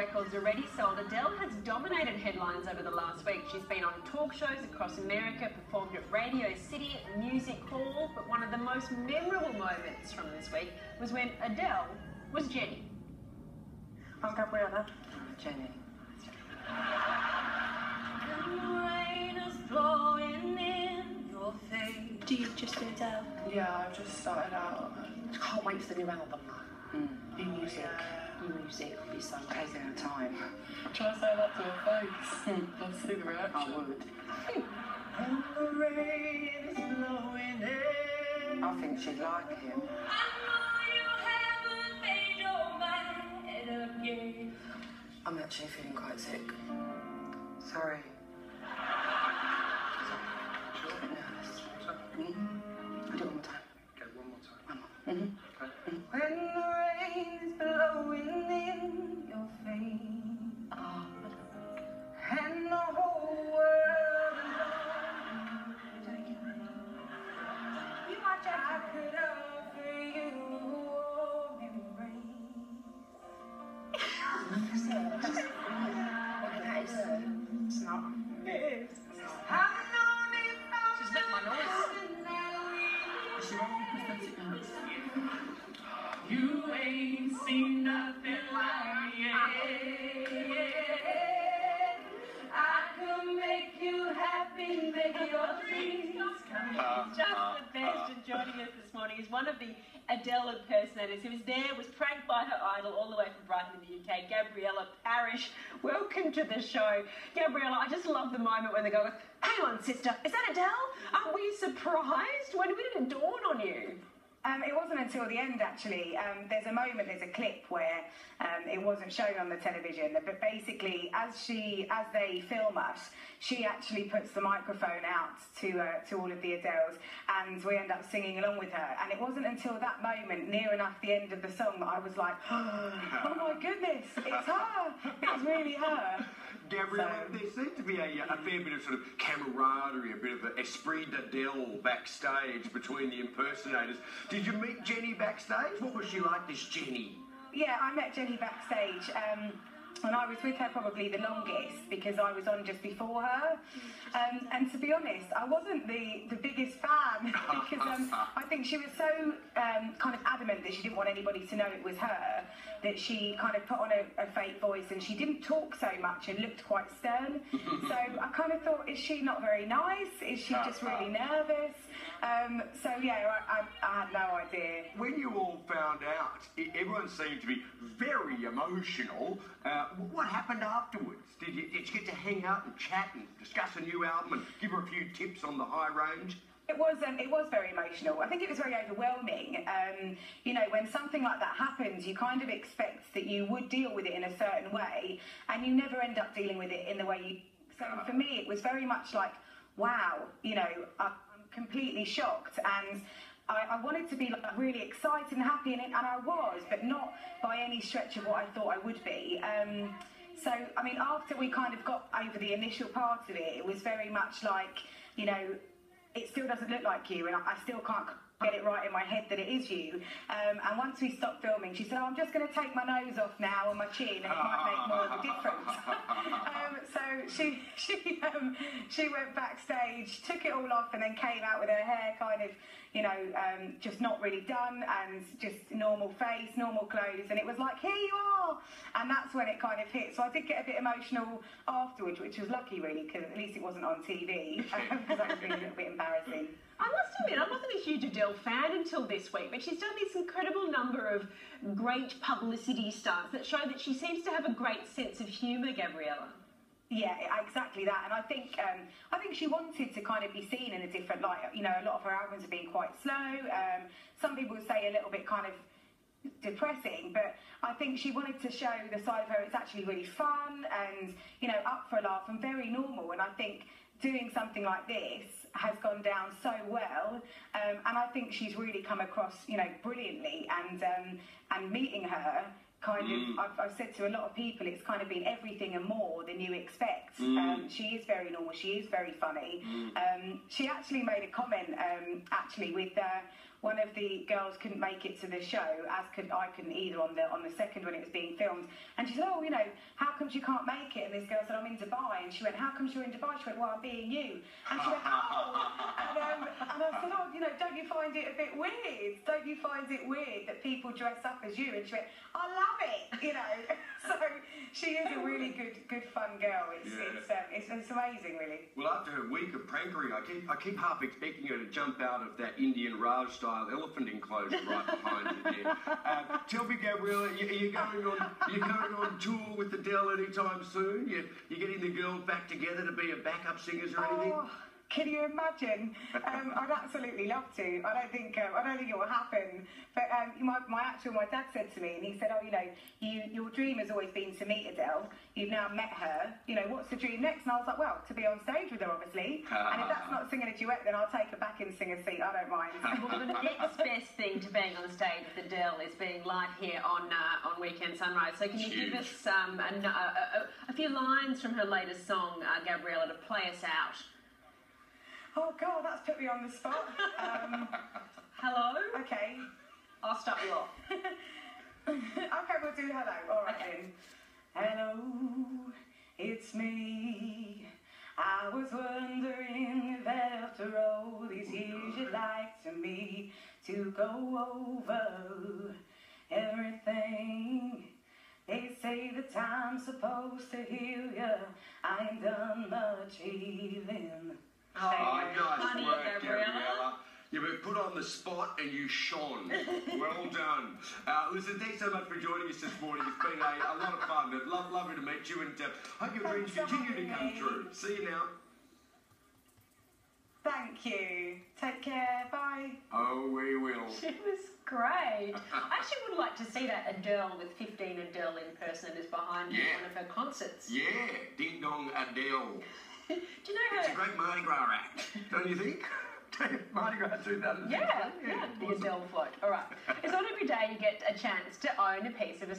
records already sold, Adele has dominated headlines over the last week. She's been on talk shows across America, performed at Radio City Music Hall, but one of the most memorable moments from this week was when Adele was Jenny. I'm Gabriella. Jenny. Do you just do Adele? Yeah, I've just started out. I can't wait for the new album. New music. Yeah. New music will be so Taking her time. Try to say that to her face. I'll see the reaction. I would. And the rain is blowing in. I think she'd like him. I'm actually feeling quite sick. Sorry. I'm a bit nervous. I'll do it one more time. Okay, one more time. One more. Okay. When the rain is blowing in your face, and the whole world is on you, I could offer you warm embrace. It's not. It is. She's lit my noise. Is she wearing prosthetic notes? You ain't seen nothing like it. I could make you happy, make your dreams come. Just the best, and joining us this morning is one of the Adele impersonators who was there, was pranked by her idol all the way from Brighton in the UK, Gabriella Parish. Welcome to the show. Gabriella, I just love the moment when they go, hang on sister, is that Adele? Were you surprised? When did it dawn on you? It wasn't until the end, actually. There's a clip where it wasn't shown on the television, but basically, as they film us, she actually puts the microphone out to all of the Adeles, and we end up singing along with her. And it wasn't until that moment, near enough the end of the song, that I was like, oh my goodness, it's her! It's really her. Gabriella, there seemed to be a fair bit of sort of camaraderie, a bit of an esprit d'Adele backstage between the impersonators. Did you meet Jenny backstage? What was she like, this Jenny? Yeah, I met Jenny backstage. And I was with her probably the longest because I was on just before her. And to be honest, I wasn't the biggest fan because I think she was so kind of adamant that she didn't want anybody to know it was her, that she kind of put on a fake voice, and she didn't talk so much and looked quite stern. So I kind of thought, is she not very nice? Is she just really nervous? So yeah, I had no idea. When you all found out, everyone seemed to be very emotional. What happened afterwards? Did you get to hang out and chat and discuss a new album and give her a few tips on the high range? It was very emotional. I think it was very overwhelming. You know, when something like that happens, you kind of expect that you would deal with it in a certain way, and you never end up dealing with it in the way you... So for me, it was very much like, wow, you know, I'm completely shocked, and I wanted to be like really excited and happy, and I was, but not by any stretch of what I thought I would be. So, I mean, after we kind of got over the initial part of it, it was very much like, you know, it still doesn't look like you, and I still can't get it right in my head that it is you. And once we stopped filming, she said, oh, I'm just going to take my nose off now and my chin, and it might make more of a difference. So she went backstage, took it all off, and then came out with her hair kind of, you know, just not really done, and just normal face, normal clothes, and it was like, here you are! And that's when it kind of hit. So I did get a bit emotional afterwards, which was lucky, really, because at least it wasn't on TV, because that would be a little bit embarrassing. I must admit, I wasn't a huge Adele fan until this week, but she's done this incredible number of great publicity stunts that show that she seems to have a great sense of humour, Gabriella. Yeah, exactly that, and I think she wanted to kind of be seen in a different light. You know, a lot of her albums have been quite slow. Some people would say a little bit kind of depressing, but I think she wanted to show the side of her. It's actually really fun and, you know, up for a laugh and very normal. And I think doing something like this has gone down so well, and I think she's really come across, you know, brilliantly. And meeting her, kind of, I've said to a lot of people, it's kind of been everything and more than you expect. She is very normal. She is very funny. She actually made a comment, actually, with one of the girls couldn't make it to the show, as I couldn't either on the second when it was being filmed. And she said, oh, you know, how come you can't make it? And this girl said, I'm in Dubai. And she went, how come you're in Dubai? She went, well, I'm being you. And she went, oh. And I said, oh, you know, don't you find it a bit weird? Don't you find it weird that people dress up as you? And she went, I love it, you know. So she is a really good fun girl. It's amazing, really. Well, after her week of prankery, I keep half expecting her to jump out of that Indian Raj-style elephant enclosure right behind you there. Tell me, Gabriella, are you going on tour with Adele anytime soon? You getting the girls back together to be a backup singers or anything? Oh, can you imagine? I'd absolutely love to. I don't think it will happen. But my dad said to me, and he said, oh, you know, your dream has always been to meet Adele. You've now met her. You know, what's the dream next? And I was like, well, to be on stage with her, obviously. And if that's not singing a duet, then I'll take her back and sing a seat. I don't mind. Well, the next best thing to being on stage with Adele is being live here on Weekend Sunrise. So can you give us a few lines from her latest song, Gabriella, to play us out? Oh, God, that's put me on the spot. Hello? Okay. I'll start you off. Okay, we'll do hello. All right, Okay. then. Hello, it's me. I was wondering if after all these years you'd like me to go over everything. They say the time's supposed to heal ya. I ain't done much healing. Oh, nice Funny, work, Gabriella. Gabriella. You've been put on the spot and you shone. Well done. Listen, thanks so much for joining us this morning. It's been a lot of fun. Lovely to meet you, and hope your dreams continue to come true. See you now. Thank you. Take care. Bye. Oh, we will. She was great. I actually would like to see that Adele with 15 Adele impersonators behind Yeah. one of her concerts. Yeah, Ding Dong Adele. Do you know her? It's a great Mardi Gras act, don't you think? Mardi Gras 2000. Yeah, the Adele float. All right. It's not every day you get a chance to own a piece of a